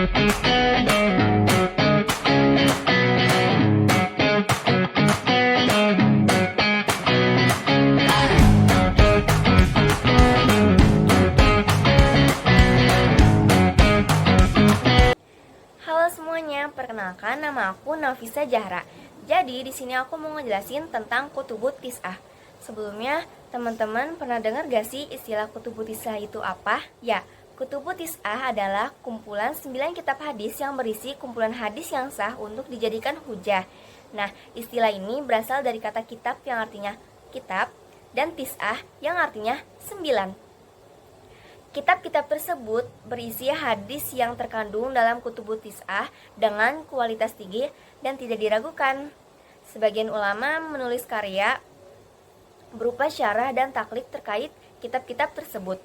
Halo semuanya, perkenalkan nama aku Nafisa Zahra. Jadi di sini aku mau ngejelasin tentang Kutubut Tis'ah. Sebelumnya, teman-teman pernah dengar gak sih istilah Kutubut Tis'ah itu apa? Ya, Kutubut Tis'ah adalah kumpulan 9 kitab hadis yang berisi kumpulan hadis yang sah untuk dijadikan hujah. Nah, istilah ini berasal dari kata kitab yang artinya kitab dan Tis'ah yang artinya 9. Kitab-kitab tersebut berisi hadis yang terkandung dalam Kutubut Tis'ah dengan kualitas tinggi dan tidak diragukan. Sebagian ulama menulis karya berupa syarah dan taklid terkait kitab-kitab tersebut.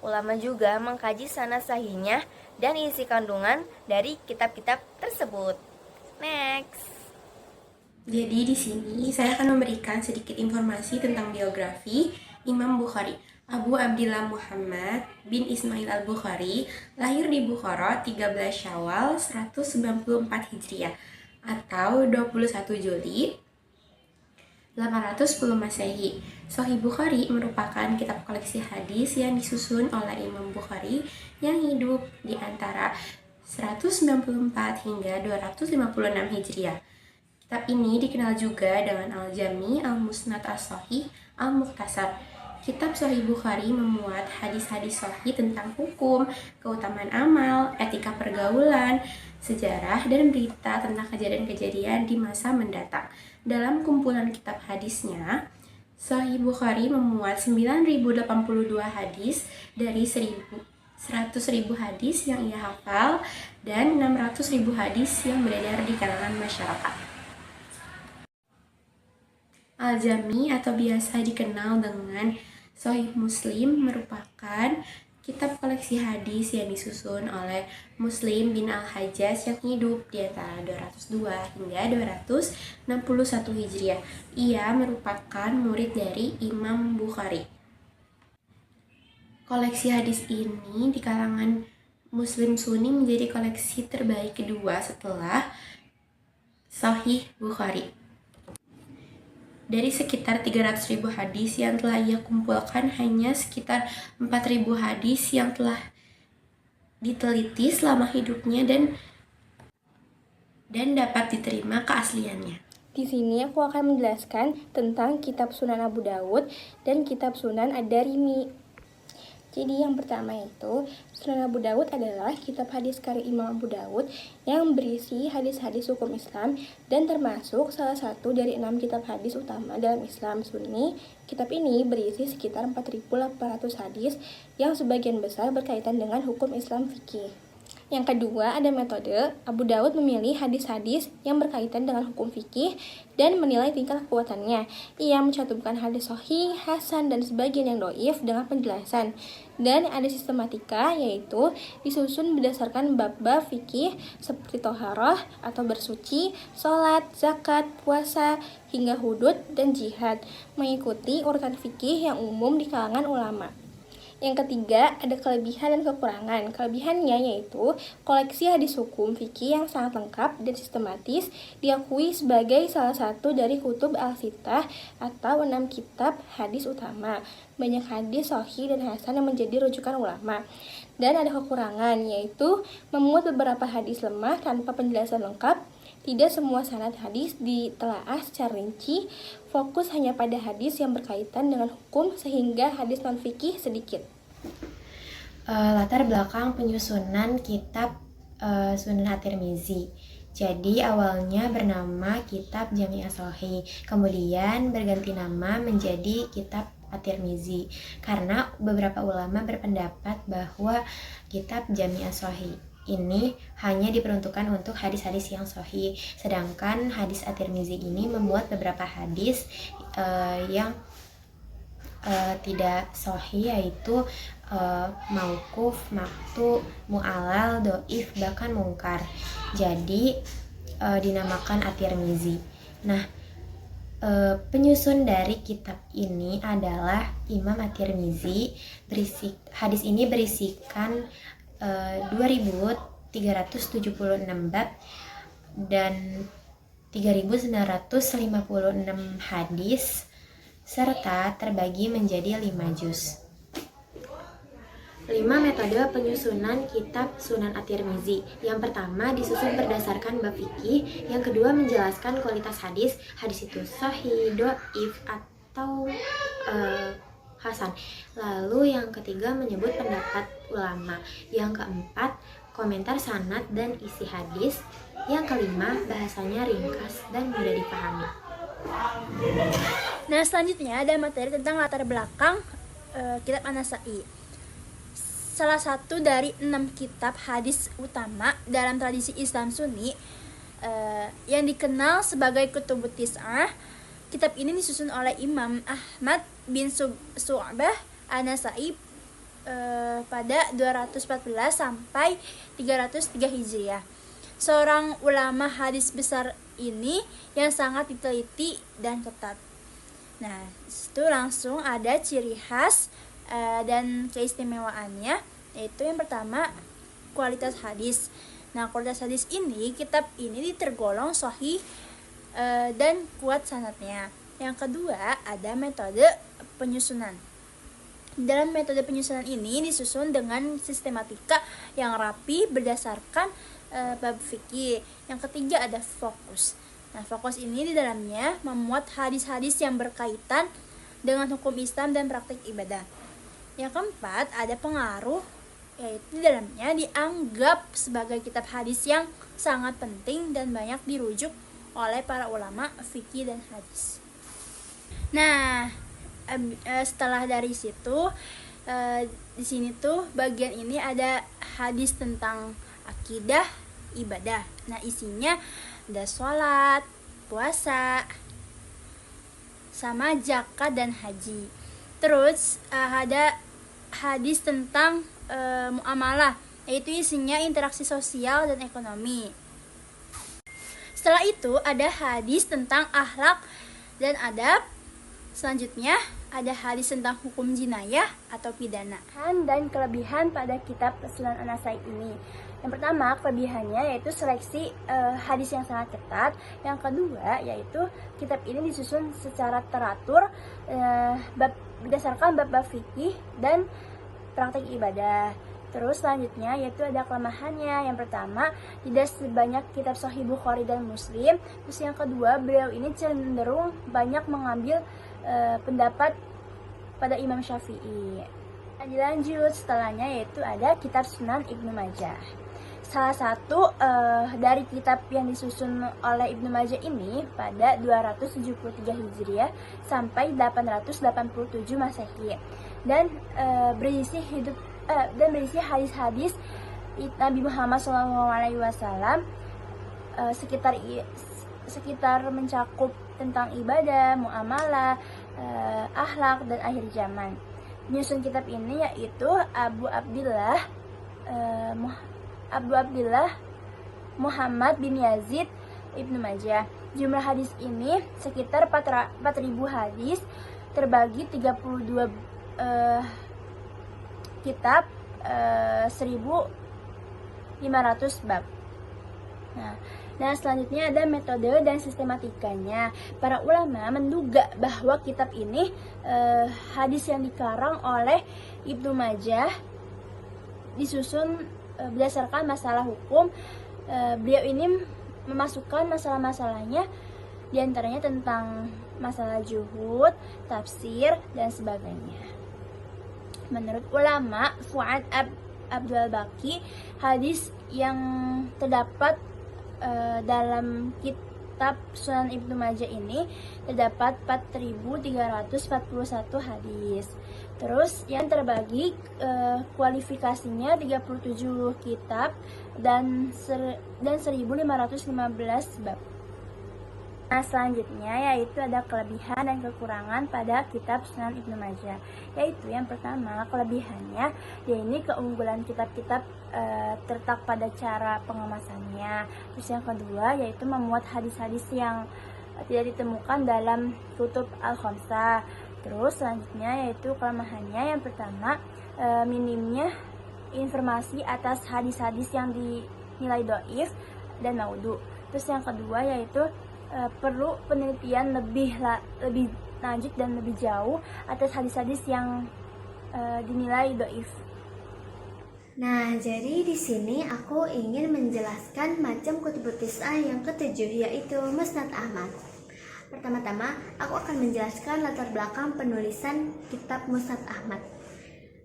Ulama juga mengkaji sanad sahihnya dan isi kandungan dari kitab-kitab tersebut. Next. Jadi di sini saya akan memberikan sedikit informasi tentang biografi Imam Bukhari. Abu Abdillah Muhammad bin Ismail al-Bukhari lahir di Bukhara 13 Syawal 194 Hijriah atau 21 Juli 810 Masehi. Sahih Bukhari merupakan kitab koleksi hadis yang disusun oleh Imam Bukhari yang hidup di antara 194 hingga 256 Hijriah. Kitab ini dikenal juga dengan Al-Jami, Al-Musnad As-Sahih, Al-Mukhtasar. Kitab Sahih Bukhari memuat hadis-hadis sahih tentang hukum, keutamaan amal, etika pergaulan, sejarah, dan berita tentang kejadian-kejadian di masa mendatang. Dalam kumpulan kitab hadisnya, Sahih Bukhari memuat 9.082 hadis dari 100.000 hadis yang ia hafal dan 600.000 hadis yang beredar di kalangan masyarakat. Al-Jami atau biasa dikenal dengan Sahih Muslim merupakan kitab koleksi hadis yang disusun oleh Muslim bin Al-Hajjaj yang hidup di antara 202 hingga 261 Hijriah. Ia merupakan murid dari Imam Bukhari. Koleksi hadis ini di kalangan Muslim Sunni menjadi koleksi terbaik kedua setelah Sahih Bukhari. Dari sekitar 300.000 hadis yang telah ia kumpulkan, hanya sekitar 4.000 hadis yang telah diteliti selama hidupnya dan dapat diterima keasliannya. Di sini aku akan menjelaskan tentang kitab Sunan Abu Dawud dan kitab Sunan Ad-Darimi. Jadi yang pertama itu, Sunan Abu Dawud adalah kitab hadis karya Imam Abu Dawud yang berisi hadis-hadis hukum Islam dan termasuk salah satu dari 6 kitab hadis utama dalam Islam Sunni. Kitab ini berisi sekitar 4.800 hadis yang sebagian besar berkaitan dengan hukum Islam fikih. Yang kedua, ada metode. Abu Dawud memilih hadis-hadis yang berkaitan dengan hukum fikih dan menilai tingkat kekuatannya. Ia mencantumkan hadis sahih, hasan, dan sebagian yang doif dengan penjelasan. Dan ada sistematika, yaitu disusun berdasarkan bab-bab fikih seperti toharoh atau bersuci, sholat, zakat, puasa, hingga hudud dan jihad, mengikuti urutan fikih yang umum di kalangan ulama. Yang ketiga, ada kelebihan dan kekurangan. Kelebihannya yaitu koleksi hadis hukum fikih yang sangat lengkap dan sistematis, diakui sebagai salah satu dari kutub al-sittah atau 6 kitab hadis utama. Banyak hadis sahih dan hasan yang menjadi rujukan ulama. Dan ada kekurangan, yaitu memuat beberapa hadis lemah tanpa penjelasan lengkap. Tidak semua sanad hadis ditelaah secara rinci, fokus hanya pada hadis yang berkaitan dengan hukum sehingga hadis non-fikih sedikit. Latar belakang penyusunan kitab Sunan At-Tirmizi. Jadi awalnya bernama Kitab Jami' As-Shahih, kemudian berganti nama menjadi Kitab At-Tirmizi karena beberapa ulama berpendapat bahwa Kitab Jami' As-Shahih ini hanya diperuntukkan untuk hadis-hadis yang sahih, sedangkan hadis At-Tirmizi ini memuat beberapa hadis yang tidak sahih, yaitu mauquf, maqtu, mu'allal, doif, bahkan mungkar. Jadi dinamakan At-Tirmizi. Nah, penyusun dari kitab ini adalah Imam At-Tirmizi. Hadis ini berisikan 376 bab dan 3.956 hadis, serta terbagi menjadi 5 juz. 5 metode penyusunan kitab Sunan At-Tirmizi. Yang pertama disusun berdasarkan bab fikih, yang kedua menjelaskan kualitas hadis, hadis itu sahih, dhaif atau hasan. Lalu yang ketiga menyebut pendapat ulama. Yang keempat komentar sanad dan isi hadis. Yang kelima bahasanya ringkas dan mudah dipahami. Nah, selanjutnya ada materi tentang latar belakang kitab An-Nasai. Salah satu dari 6 kitab hadis utama dalam tradisi Islam Sunni yang dikenal sebagai Kutubut Tis'ah. Kitab ini disusun oleh Imam Ahmad bin Su'bah An-Nasai pada 214 sampai 303 Hijriah. Seorang ulama hadis besar ini yang sangat diteliti dan ketat. Nah, itu langsung ada ciri khas dan keistimewaannya, yaitu yang pertama kualitas hadis. Nah, kualitas hadis ini, kitab ini tergolong sahih dan kuat sanadnya. Yang kedua ada metode penyusunan. Dalam metode penyusunan ini disusun dengan sistematika yang rapi berdasarkan bab fikih. Yang ketiga ada fokus. Nah, fokus ini di dalamnya memuat hadis-hadis yang berkaitan dengan hukum Islam dan praktik ibadah. Yang keempat ada pengaruh, yaitu di dalamnya dianggap sebagai kitab hadis yang sangat penting dan banyak dirujuk oleh para ulama fikih dan hadis. Nah, setelah dari situ di sini tuh bagian ini ada hadis tentang akidah ibadah. Nah, isinya ada sholat, puasa, sama zakat dan haji. Terus ada hadis tentang muamalah, yaitu isinya interaksi sosial dan ekonomi. Setelah itu ada hadis tentang akhlak dan adab. Selanjutnya ada hadis tentang hukum jinayah atau pidana. Dan kelebihan pada kitab Sunan An-Nasai ini. Yang pertama, kelebihannya yaitu seleksi hadis yang sangat ketat. Yang kedua, yaitu kitab ini disusun secara teratur berdasarkan bab-bab fikih dan praktik ibadah. Terus selanjutnya yaitu ada kelemahannya. Yang pertama, tidak sebanyak kitab Sahih Bukhari dan Muslim. Terus yang kedua, beliau ini cenderung banyak mengambil pendapat pada Imam Syafi'i. Lanjut setelahnya yaitu ada kitab Sunan Ibnu Majah. Salah satu dari kitab yang disusun oleh Ibnu Majah ini pada 273 Hijriah sampai 887 Masehi dan berisi hadis-hadis Nabi Muhammad SAW sekitar mencakup tentang ibadah, muamalah, akhlak dan akhir zaman. Penyusun kitab ini yaitu Abu Abdillah Muhammad bin Yazid Ibnu Majah. Jumlah hadis ini sekitar 4.000 hadis terbagi 32 kitab, 1.500 bab. Nah, selanjutnya ada metode dan sistematikanya. Para ulama menduga bahwa kitab ini hadis yang dikarang oleh Ibnu Majah disusun berdasarkan masalah hukum. Beliau ini memasukkan masalah-masalahnya, diantaranya tentang masalah juhud, tafsir, dan sebagainya. Menurut ulama Fuad Abdul Baqi, hadis yang terdapat dalam kitab Sunan Ibnu Majah ini terdapat 4.341 hadis. Terus yang terbagi kualifikasinya 37 kitab dan 1.515 bab. Nah, selanjutnya yaitu ada kelebihan dan kekurangan pada kitab Sunan Ibnu Majah. Yaitu yang pertama, kelebihannya yaitu keunggulan kitab-kitab terletak pada cara pengemasannya. Terus yang kedua yaitu memuat hadis-hadis yang tidak ditemukan dalam kutub al-khamsah. Terus selanjutnya yaitu kelemahannya yang pertama, minimnya informasi atas hadis-hadis yang nilai doif dan maudhu. Terus yang kedua yaitu perlu penelitian lebih lanjut dan lebih jauh atas hadis-hadis yang dinilai doif. Nah, jadi di sini aku ingin menjelaskan macam kutubut tis'ah yang ketujuh, yaitu Musnad Ahmad. Pertama-tama, aku akan menjelaskan latar belakang penulisan kitab Musnad Ahmad.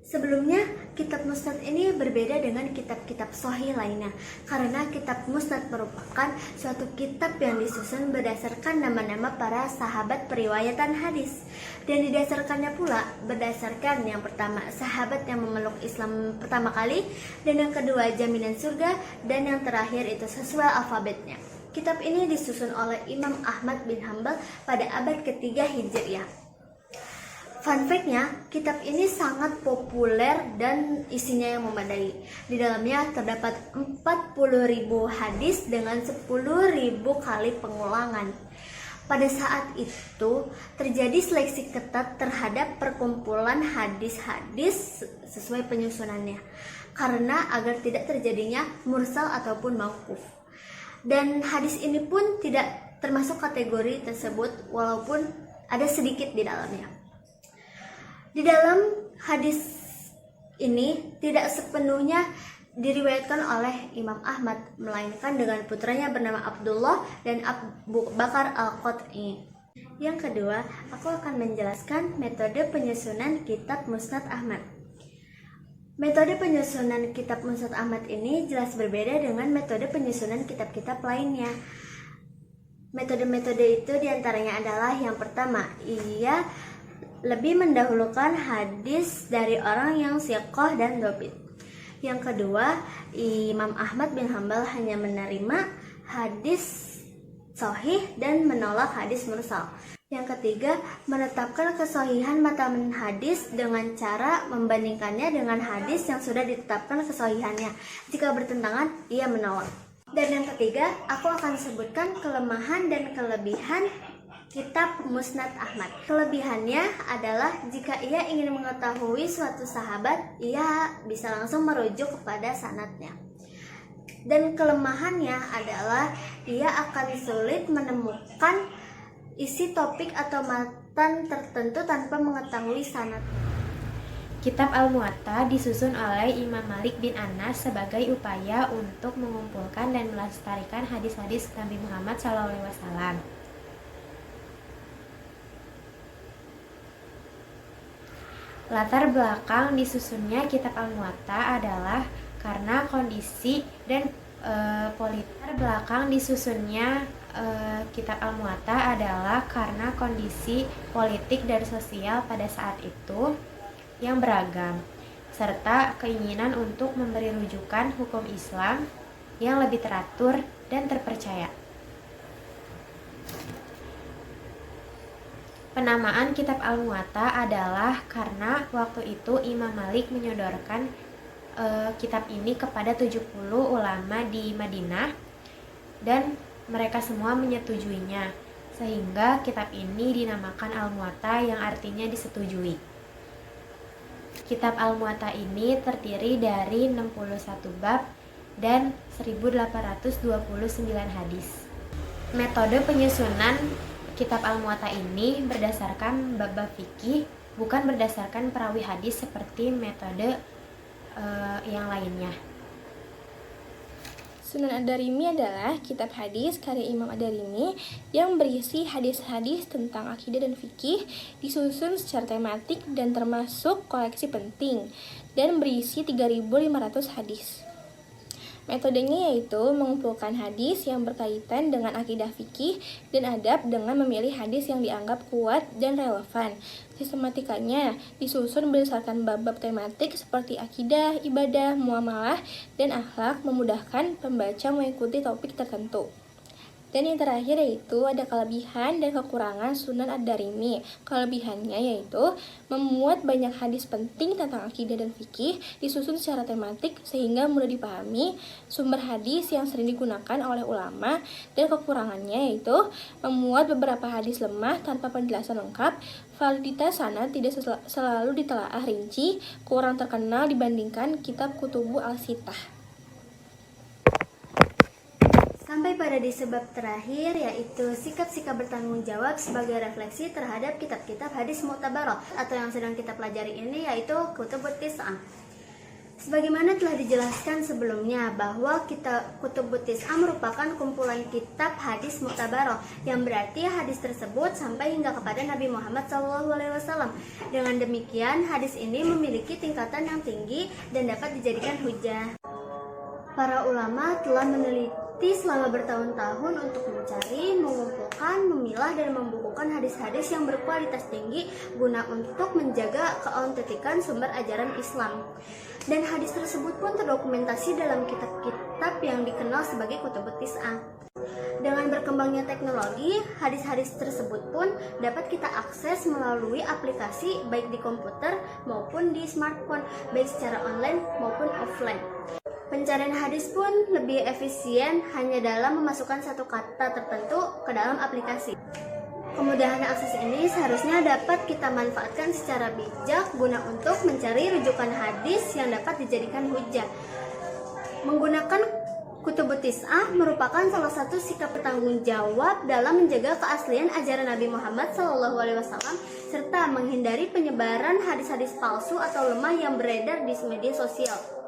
Sebelumnya, kitab Musnad ini berbeda dengan kitab-kitab Sahih lainnya, karena kitab Musnad merupakan suatu kitab yang disusun berdasarkan nama-nama para sahabat periwayatan hadis, dan didasarkannya pula berdasarkan yang pertama sahabat yang memeluk Islam pertama kali, dan yang kedua jaminan surga, dan yang terakhir itu sesuai alfabetnya. Kitab ini disusun oleh Imam Ahmad bin Hanbal pada abad ketiga Hijriah. Fun fact-nya, kitab ini sangat populer dan isinya yang memadai. Di dalamnya terdapat 40.000 hadis dengan 10.000 kali pengulangan. Pada saat itu, terjadi seleksi ketat terhadap perkumpulan hadis-hadis sesuai penyusunannya, karena agar tidak terjadinya mursal ataupun mauquf. Dan hadis ini pun tidak termasuk kategori tersebut, walaupun ada sedikit di dalamnya. Di dalam hadis ini tidak sepenuhnya diriwayatkan oleh Imam Ahmad, melainkan dengan putranya bernama Abdullah dan Abu Bakar Al-Qat'i. Yang kedua, aku akan menjelaskan metode penyusunan kitab Musnad Ahmad. Metode penyusunan kitab Musnad Ahmad ini jelas berbeda dengan metode penyusunan kitab-kitab lainnya. Metode-metode itu diantaranya adalah yang pertama, ia lebih mendahulukan hadis dari orang yang siqah dan dhabit. Yang kedua, Imam Ahmad bin Hanbal hanya menerima hadis sahih dan menolak hadis mursal. Yang ketiga, menetapkan kesahihan matan hadis dengan cara membandingkannya dengan hadis yang sudah ditetapkan kesahihannya. Jika bertentangan, ia menolak. Dan yang ketiga, aku akan sebutkan kelemahan dan kelebihan kitab Musnad Ahmad. Kelebihannya adalah jika ia ingin mengetahui suatu sahabat, ia bisa langsung merujuk kepada sanadnya. Dan kelemahannya adalah ia akan sulit menemukan isi topik atau matan tertentu tanpa mengetahui sanad. Kitab Al-Muwatta disusun oleh Imam Malik bin Anas sebagai upaya untuk mengumpulkan dan melestarikan hadis-hadis Nabi Muhammad SAW. Latar belakang disusunnya kitab Al-Muwatta adalah karena kondisi dan politik. Belakang disusunnya kitab Al-Muwatta adalah karena kondisi politik dan sosial pada saat itu yang beragam, serta keinginan untuk memberi rujukan hukum Islam yang lebih teratur dan terpercaya. Penamaan kitab Al-Muwatta adalah karena waktu itu Imam Malik menyodorkan kitab ini kepada 70 ulama di Madinah dan mereka semua menyetujuinya, sehingga kitab ini dinamakan Al-Muwatta yang artinya disetujui. Kitab Al-Muwatta ini terdiri dari 61 bab dan 1829 hadis. Metode penyusunan kitab Al-Muwatta ini berdasarkan bab-bab fikih, bukan berdasarkan perawi hadis seperti metode yang lainnya. Sunan Ad-Darimi adalah kitab hadis karya Imam Ad-Darimi yang berisi hadis-hadis tentang akidah dan fikih, disusun secara tematik dan termasuk koleksi penting, dan berisi 3.500 hadis. Metodenya yaitu mengumpulkan hadis yang berkaitan dengan akidah fikih dan adab dengan memilih hadis yang dianggap kuat dan relevan. Sistematikanya disusun berdasarkan bab-bab tematik seperti akidah, ibadah, muamalah, dan akhlak, memudahkan pembaca mengikuti topik tertentu. Dan yang terakhir yaitu ada kelebihan dan kekurangan Sunan Ad-Darimi. Kelebihannya yaitu memuat banyak hadis penting tentang akidah dan fikih, disusun secara tematik sehingga mudah dipahami sumber hadis yang sering digunakan oleh ulama. Dan kekurangannya yaitu memuat beberapa hadis lemah tanpa penjelasan lengkap, validitas sanad tidak selalu ditelaah rinci, kurang terkenal dibandingkan kitab Kutubu Al-Sittah. Sampai pada di sebab terakhir, yaitu sikap-sikap bertanggung jawab sebagai refleksi terhadap kitab-kitab hadis mu'tabarah atau yang sedang kita pelajari ini, yaitu Kutubut Tis'ah. Sebagaimana telah dijelaskan sebelumnya bahwa kitab Kutubut Tis'ah merupakan kumpulan kitab hadis mu'tabarah, yang berarti hadis tersebut sampai hingga kepada Nabi Muhammad SAW. Dengan demikian, hadis ini memiliki tingkatan yang tinggi dan dapat dijadikan hujah. Para ulama telah meneliti selama bertahun-tahun untuk mencari, mengumpulkan, memilah, dan membukukan hadis-hadis yang berkualitas tinggi guna untuk menjaga keautentikan sumber ajaran Islam. Dan hadis tersebut pun terdokumentasi dalam kitab-kitab yang dikenal sebagai Kutubut Tis'ah. Dengan berkembangnya teknologi, hadis-hadis tersebut pun dapat kita akses melalui aplikasi baik di komputer maupun di smartphone, baik secara online maupun offline. Pencarian hadis pun lebih efisien hanya dalam memasukkan satu kata tertentu ke dalam aplikasi. Kemudahan akses ini seharusnya dapat kita manfaatkan secara bijak guna untuk mencari rujukan hadis yang dapat dijadikan hujah. Menggunakan Kutubut Tis'ah merupakan salah satu sikap bertanggung jawab dalam menjaga keaslian ajaran Nabi Muhammad SAW serta menghindari penyebaran hadis-hadis palsu atau lemah yang beredar di media sosial.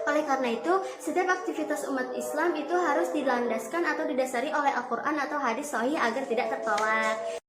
Oleh karena itu, setiap aktivitas umat Islam itu harus dilandaskan atau didasari oleh Al-Quran atau hadis sahih agar tidak tertolak.